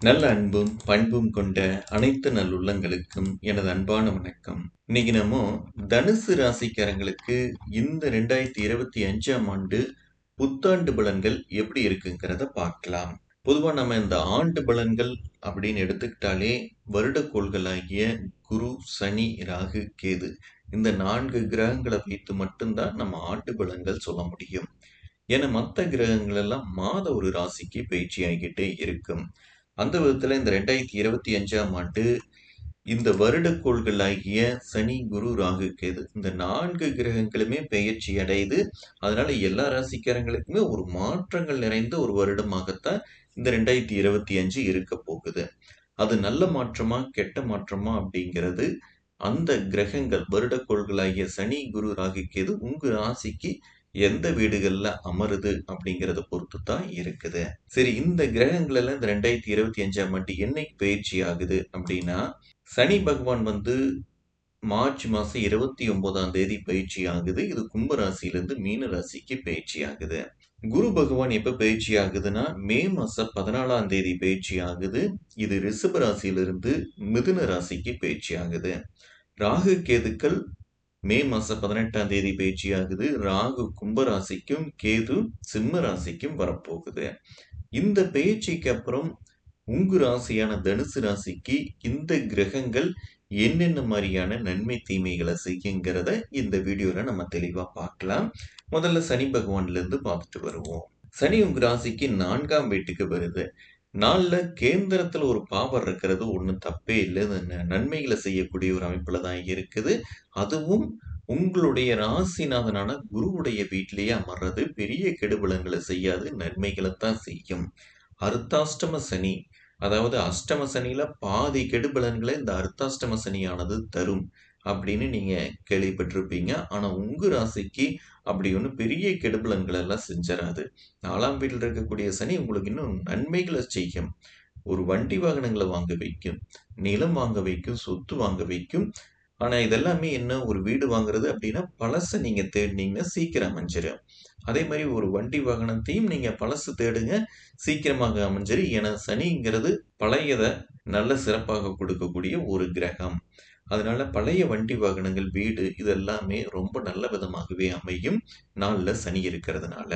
நல்ல அன்பும் பண்பும் கொண்ட அனைத்து நல்லுள்ளங்களுக்கும் எனது அன்பான வணக்கம். இன்னைக்கு நம்ம தனுசு ராசிக்காரங்களுக்கு இந்த 2025ஆம் ஆண்டு புத்தாண்டு பலன்கள் எப்படி இருக்குங்கிறத பார்க்கலாம். பொதுவா நம்ம இந்த ஆண்டு பலன்கள் அப்படின்னு எடுத்துக்கிட்டாலே வருடக்கோள்களாகிய குரு, சனி, ராகு, கேது இந்த 4 கிரகங்களை வைத்து மட்டும்தான் நம்ம ஆண்டு பலன்கள் சொல்ல முடியும். ஏன்னா மத்த கிரகங்கள் எல்லாம் மாத ஒரு ராசிக்கு பயிற்சி ஆகிக்கிட்டே இருக்கும். அந்த விதத்துல இந்த 2025ஆம் ஆண்டு இந்த வருடக்கோள்களாகிய சனி, குரு, ராகு, கேது இந்த 4 கிரகங்களுமே பெயர்ச்சி அடையுது. அதனால எல்லா ராசிக்காரங்களுக்குமே ஒரு மாற்றங்கள் நிறைந்த ஒரு வருடமாகத்தான் இந்த 2025 இருக்க போகுது. அது நல்ல மாற்றமா, கெட்ட மாற்றமா அப்படிங்கிறது அந்த கிரகங்கள் வருடக்கோள்களாகிய சனி, குரு, ராகு, கேது உங்க ராசிக்கு எந்த வீடுகள்ல அமருது அப்படிங்கிறத பொறுத்து தான் இருக்குது. சரி, இந்த கிரகங்கள் எல்லாம் இந்த 2025ஆம் ஆண்டு என்னைக்கு பயிற்சி ஆகுது அப்படின்னா, சனி பகவான் வந்து மார்ச் மாசம் 29ஆம் தேதி பயிற்சி ஆகுது. இது கும்ப ராசியிலிருந்து மீன ராசிக்கு பயிற்சி ஆகுது. குரு பகவான் எப்ப பயிற்சி ஆகுதுன்னா, மே மாசம் 14ஆம் தேதி பயிற்சி ஆகுது. இது ரிஷப ராசியிலிருந்து மிதுன ராசிக்கு பயிற்சி ஆகுது. ராகு கேதுக்கள் மே மாசம் 18ஆம் தேதி பயிற்சி ஆகுது. ராகு கும்ப ராசிக்கும் கேது சிம்ம ராசிக்கும் வரப்போகுது. இந்த பெயர்ச்சிக்கு அப்புறம் உங்க ராசியான தனுசு ராசிக்கு இந்த கிரகங்கள் என்னென்ன மாதிரியான நன்மை தீமைகளை செய்யுங்கிறத இந்த வீடியோல நம்ம தெளிவா பார்க்கலாம். முதல்ல சனி பகவான்ல இருந்து பார்த்துட்டு வருவோம். சனி உங்க ராசிக்கு 4ஆம் வீட்டுக்கு வருது. நாள்ல கேந்திரத்துல ஒரு பாவர் இருக்கிறது ஒண்ணும் தப்பே இல்லை. அது நன்மைகளை செய்யக்கூடிய ஒரு அமைப்புல தான் இருக்குது. அதுவும் உங்களுடைய ராசிநாதனான குருவுடைய வீட்டிலேயே அமர்றது பெரிய கெடுபலங்களை செய்யாது, நன்மைகளைத்தான் செய்யும். அர்த்தாஷ்டம சனி, அதாவது அஷ்டம சனியில பாதி கெடுபலன்களை இந்த அர்த்தாஷ்டம சனியானது தரும் அப்படின்னு நீங்க கேள்விப்பட்டிருப்பீங்க. ஆனா உங்க ராசிக்கு அப்படி ஒன்றும் பெரிய கெடுபலன்கள் எல்லாம் செஞ்சிடாது. 4ஆம் வீட்டில் இருக்கக்கூடிய சனி உங்களுக்கு இன்னும் நன்மைகளை செய்யும். ஒரு வண்டி வாகனங்களை வாங்க வைக்கும், நிலம் வாங்க வைக்கும், சொத்து வாங்க வைக்கும். ஆனா இதெல்லாமே என்ன, ஒரு வீடு வாங்குறது அப்படின்னா பழச நீங்க தேடினீங்கன்னா சீக்கிரம் அமைஞ்சிடும். அதே மாதிரி ஒரு வண்டி வாகனத்தையும் நீங்க பழசு தேடுங்க, சீக்கிரமாக அமைஞ்சிடும். ஏன்னா சனிங்கிறது பழையத நல்ல சிறப்பாக கொடுக்கக்கூடிய ஒரு கிரகம். அதனால பழைய வண்டி வாகனங்கள், வீடு இது எல்லாமே ரொம்ப நல்ல விதமாகவே அமையும் நாள்ல சனி இருக்கிறதுனால.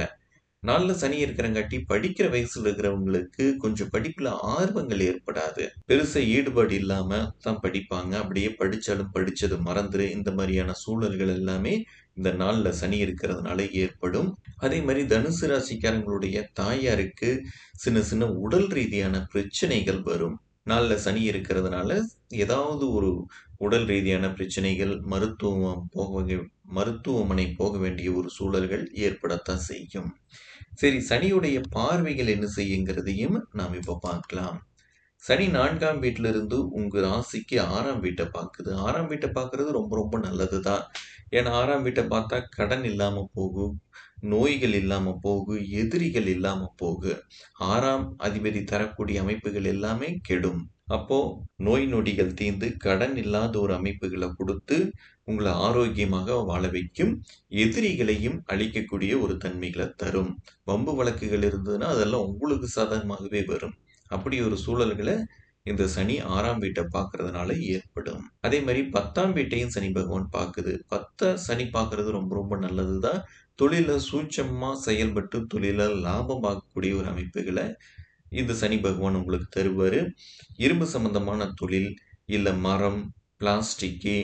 நாள்ல சனி இருக்கிறங்காட்டி படிக்கிற வயசுல இருக்கிறவங்களுக்கு கொஞ்சம் படிப்புல ஆர்வங்கள் ஏற்படாது. பெருசா ஈடுபாடு இல்லாம தான் படிப்பாங்க. அப்படியே படிச்சாலும் படிச்சது மறந்துரு. இந்த மாதிரியான சூழல்கள் எல்லாமே இந்த நாள்ல சனி இருக்கிறதுனால ஏற்படும். அதே மாதிரி தனுசு ராசிக்காரங்களுடைய தாயாருக்கு சின்ன சின்ன உடல் ரீதியான பிரச்சனைகள் வரும். நாள்ல சனி இருக்கிறதுனால ஏதாவது ஒரு உடல் ரீதியான பிரச்சனைகள், மருத்துவமனை போக வேண்டிய ஒரு சூழல்கள் ஏற்படத்தான் செய்யும். சரி, சனியுடைய பார்வைகள் என்ன செய்யுங்கிறதையும் நாம் இப்ப பார்க்கலாம். சனி 4ஆம் வீட்டில இருந்து உங்க ராசிக்கு 6ஆம் வீட்டை பார்க்குது. 6ஆம் வீட்டை பார்க்கறது ரொம்ப ரொம்ப நல்லதுதான். ஏன்னா 6ஆம் வீட்டை பார்த்தா கடன் இல்லாம போகும், நோய்கள் இல்லாம போகும், எதிரிகள் இல்லாம போகும். 6ஆம் அதிபதி தரக்கூடிய அமைப்புகள் எல்லாமே கெடும். அப்போ நோய் நொடிகள் தீர்ந்து கடன் இல்லாத ஒரு அமைப்புகளை கொடுத்து உங்களை ஆரோக்கியமாக வாழ வைக்கும். எதிரிகளையும் அழிக்கக்கூடிய ஒரு தன்மைகளை தரும். வம்பு வழக்குகள் இருந்ததுன்னா அதெல்லாம் உங்களுக்கு சாதகமாகவே வரும். அப்படி ஒரு சூழல்களை இந்த சனி 6ஆம் வீட்டை பார்க்கறதுனால ஏற்படும். அதே மாதிரி 10ஆம் வீட்டையும் சனி பகவான் பார்க்குது. 10 சனி பார்க்கறது ரொம்ப ரொம்ப நல்லதுதான். தொழில சூட்சமா செயல்பட்டு தொழில லாபம் பார்க்கக்கூடிய ஒரு அமைப்புகளை இந்த சனி பகவான் உங்களுக்கு தருவாரு. இரும்பு சம்பந்தமான தொழில், இல்ல மரம், பிளாஸ்டிக்கு,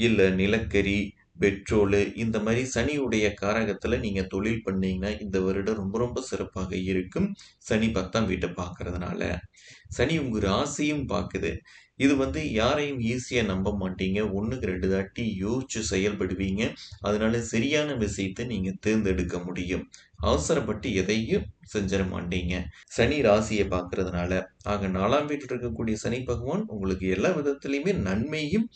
இல்ல நிலக்கரி, பெட்ரோலு இந்த மாதிரி சனியுடைய காரகத்துல நீங்க தொழில் பண்ணீங்கன்னா இந்த வருடம் ரொம்ப ரொம்ப சிறப்பாக இருக்கும். சனி 10ஆம் வீட்டை பார்க்கறதுனால. சனி உங்க ராசியும் பார்க்குது. இது வந்து யாரையும் ஈஸியா நம்ப மாட்டீங்க. 1க்கு 2 தாட்டி யோசிச்சு செயல்படுவீங்க. அதனால சரியான விஷயத்தை நீங்க தேர்ந்தெடுக்க முடியும். அவசரப்பட்டு எதையும் செஞ்சிட மாட்டீங்க. சனி ராசியை பார்க்கறதுனால. ஆக 4ஆம் வீட்டில் இருக்கக்கூடிய சனி பகவான் உங்களுக்கு எல்லா விதத்திலையுமே நன்மையும்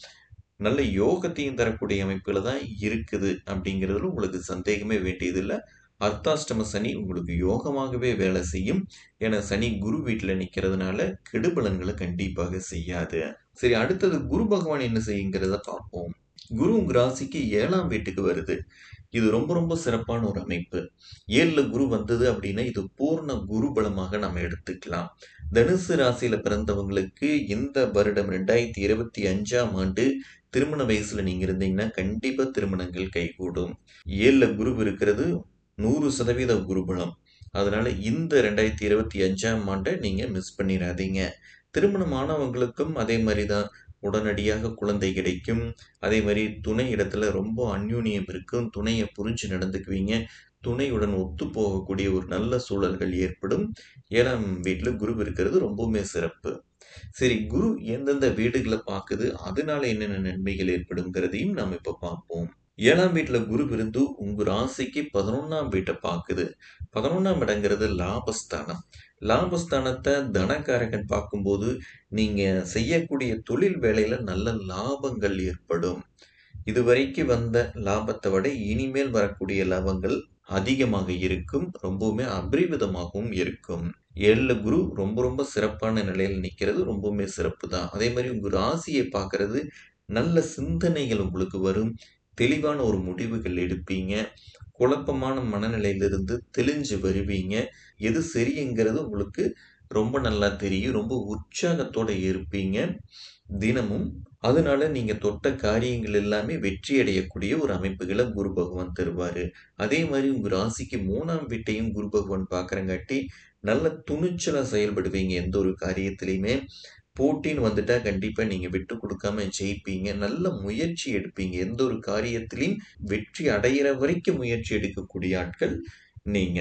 நல்ல யோகத்தையும் தரக்கூடிய அமைப்புல தான் இருக்குது அப்படிங்கிறதுல உங்களுக்கு சந்தேகமே வேண்டியதில்லை. அர்த்தாஷ்டம சனி உங்களுக்கு யோகமாகவே வேலை செய்யும். ஏன்னா சனி குரு வீட்டுல நிக்கிறதுனால கெடுபலன்களை கண்டிப்பாக செய்யாது. சரி, அடுத்தது குரு பகவான் என்ன செய்யுங்கிறத பார்ப்போம். குரு உங்க ராசிக்கு 7ஆம் வீட்டுக்கு வருது. இது ரொம்ப ரொம்ப சிறப்பான ஒரு அமைப்பு. 7ல குரு வந்தது அப்படின்னா, இது பூர்ண குரு பலமாக நம்ம எடுத்துக்கலாம். தனுசு ராசியில பிறந்தவங்களுக்கு இந்த வருடம் 2025ஆம் ஆண்டு திருமண வயசுல நீங்க இருந்தீங்கன்னா, கண்டிப்பா திருமணங்கள் கைகூடும். 7ல குரு இருக்கிறது 100% குரு பலம். அதனால இந்த 2025ஆம் ஆண்ட நீங்க மிஸ் பண்ணிறாதீங்க. திருமணம் ஆனவங்களுக்கும் அதே மாரி தான். உடனடியாக குழந்தை கிடைக்கும். அதே மாரி துணை இடத்துல ரொம்ப அந்யோன்யம் இருக்கும். துணைய புரிஞ்சு நடந்துக்குவீங்க. துணையுடன் ஒத்துப்போகக்கூடிய ஒரு நல்ல சூழல்கள் ஏற்படும். 7ஆம் வீட்ல குரு இருக்கிறது ரொம்பவுமே சிறப்பு. சரி, குரு எந்தெந்த வீடுகள பாக்குது, அதனால என்னென்ன நன்மைகள் ஏற்படும்ங்கிறதையும் நாம இப்ப பார்ப்போம். 7ஆம் வீட்ல குரு இருந்து உங்க ராசிக்கு 11ஆம் வீட்ட பாக்குது. 11ஆம் இடங்கிறது லாபஸ்தானம். லாபஸ்தானத்த தனகாரகன் பார்க்கும்போது, நீங்க செய்யக்கூடிய தொழில் வேலையில நல்ல லாபங்கள் ஏற்படும். இதுவரைக்கும் வந்த லாபத்த விட இனிமேல் வரக்கூடிய லாபங்கள் அதிகமாக இருக்கும். ரொம்பவுமே அபரிவிதமாகவும் இருக்கும். 7ல குரு ரொம்ப ரொம்ப சிறப்பான நிலையில நிக்கிறது ரொம்பவுமே சிறப்பு தான். அதே மாரி உங்க ராசிய பார்க்கறது நல்ல சிந்தனைகள் உங்களுக்கு வரும். தெளிவான ஒரு முடிவுகள் எடுப்பீங்க. குழப்பமான மனநிலையிலிருந்து தெளிஞ்சு வருவீங்க. எது சரிங்கிறது உங்களுக்கு ரொம்ப நல்லா தெரியும். ரொம்ப உற்சாகத்தோட இருப்பீங்க தினமும். அதனால நீங்க தொட்ட காரியங்கள் எல்லாமே வெற்றி அடையக்கூடிய ஒரு அமைப்புகள குரு பகவான் தருவாரு. அதே மாரி உங்க ராசிக்கு 3ஆம் வீட்டையும் குரு பகவான் பார்க்கறங்காட்டி, நல்ல துணிச்சலா செயல்படுவீங்க எந்த ஒரு காரியத்திலயுமே. போட்டின்னு வந்துட்டா கண்டிப்பா நீங்க விட்டு குடுக்காம ஜெயிப்பீங்க. நல்ல முயற்சி எடுப்பீங்க. எந்த ஒரு காரியத்திலயும் வெற்றி அடையிற வரைக்கும் முயற்சி எடுக்கக்கூடிய ஆட்கள் நீங்க.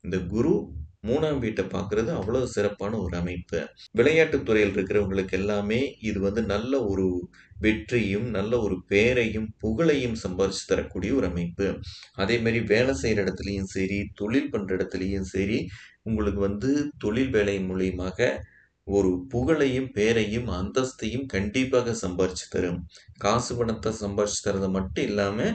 இந்த குரு 3ஆம் வீட்ட பார்க்கிறது அவ்வளவு சிறப்பான ஒரு அமைப்பு. விளையாட்டுத் துறையில் இருக்கிறவங்களுக்கு எல்லாமே இது நல்ல ஒரு வெற்றியும், நல்ல ஒரு பேரையும், புகழையும் சம்பாரிச்சு தரக்கூடிய ஒரு அமைப்பு. அதே மாரி வேலை செய்ற இடத்துலயும் சரி, தொழில் பண்ற இடத்துலயும் சரி, உங்களுக்கு தொழில் வேலை மூலியமாக ஒரு புகழையும், பேரையும், அந்தஸ்தையும் கண்டிப்பாக சம்பாரிச்சு தரும். காசு பணத்த சம்பாரிச்சு தர்றது மட்டும் இல்லாம,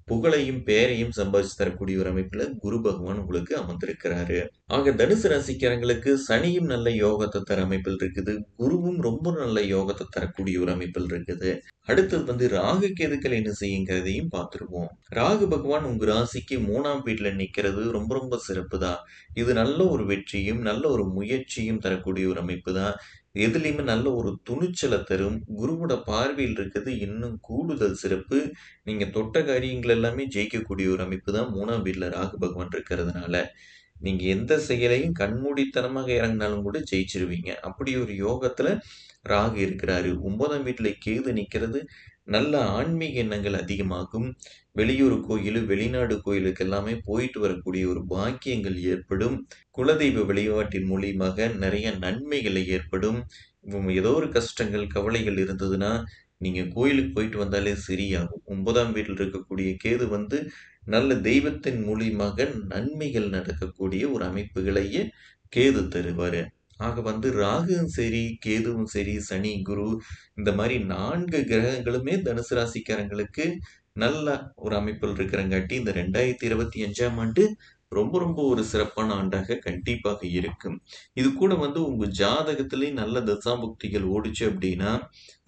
புகழையும், பேரையும் சம்பாதிச்சு தரக்கூடிய ஒரு அமைப்புல குரு பகவான் உங்களுக்கு அமர்ந்திருக்கிறாரு. ஆக தனுசு ராசிக்காரங்களுக்கு சனியும் நல்ல யோகத்த தர அமைப்பில் இருக்குது. குருவும் ரொம்ப நல்ல யோகத்த தரக்கூடிய ஒரு அமைப்பில் இருக்குது. அடுத்தது ராகு கேதுக்கள் என்ன செய்யுங்கிறதையும் பார்த்துருவோம். ராகு பகவான் உங்க ராசிக்கு 3ஆம் வீட்ல நிக்கிறது ரொம்ப ரொம்ப சிறப்பு தான். இது நல்ல ஒரு வெற்றியும், நல்ல ஒரு முயற்சியும் தரக்கூடிய ஒரு அமைப்பு தான். எதுலயுமே நல்ல ஒரு துணிச்சல தரும். குருவோட பார்வையில் இருக்கிறது இன்னும் கூடுதல் சிறப்பு. நீங்க தொட்ட காரியங்கள் எல்லாமே ஜெயிக்கக்கூடிய ஒரு அமைப்பு தான் 3ஆம் வீட்ல ராகு பகவான் இருக்கிறதுனால. நீங்க எந்த செயலையும் கண்மூடித்தனமாக இறங்குனாலும் கூட ஜெயிச்சிருவீங்க. அப்படி ஒரு யோகத்துல ராகு இருக்கிறாரு. 9ஆம் வீட்ல கேது நிக்கிறது நல்ல ஆன்மீக எண்ணங்கள் அதிகமாகும். வெளியூர் கோயில், வெளிநாடு கோயிலுக்கு எல்லாமே போயிட்டு வரக்கூடிய ஒரு பாக்கியங்கள் ஏற்படும். குலதெய்வ வழிபாட்டின் மூலியமாக நிறைய நன்மைகள் ஏற்படும். ஏதோ ஒரு கஷ்டங்கள், கவலைகள் இருந்ததுன்னா, நீங்க கோயிலுக்கு போயிட்டு வந்தாலே சரியாகும். 9ஆம் வீட்ல இருக்கக்கூடிய கேது நல்ல தெய்வத்தின் மூலியமாக நன்மைகள் நடக்கக்கூடிய ஒரு அமைப்புகளையே கேது தருவாரு. ஆக ராகுவும் சரி, கேதுவும் சரி, சனி, குரு இந்த மாரி 4 கிரகங்களுமே தனுசு ராசிக்காரங்களுக்கு நல்ல ஒரு அமைப்பில் இருக்கிறங்காட்டி, இந்த 2025ஆம் ஆண்டு ரொம்ப ரொம்ப ஒரு சிறப்பான ஆண்டாக கண்டிப்பாக இருக்கும். இது கூட உங்க ஜாதகத்திலேயும் நல்ல தசாபுக்திகள் ஓடுச்சு அப்படின்னா,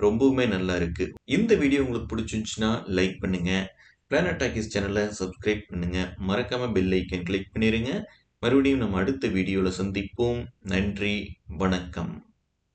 ரொம்பவுமே நல்லா இருக்கு. இந்த வீடியோ உங்களுக்கு பிடிச்சிருந்துச்சுன்னா லைக் பண்ணுங்க. பிளானட் டாக்கீஸ் சேனல சப்ஸ்கிரைப் பண்ணுங்க. மறக்காம பெல் ஐகான் கிளிக் பண்ணிருங்க. மறுபடியும் நம்ம அடுத்த வீடியோல சந்திப்போம். நன்றி, வணக்கம்.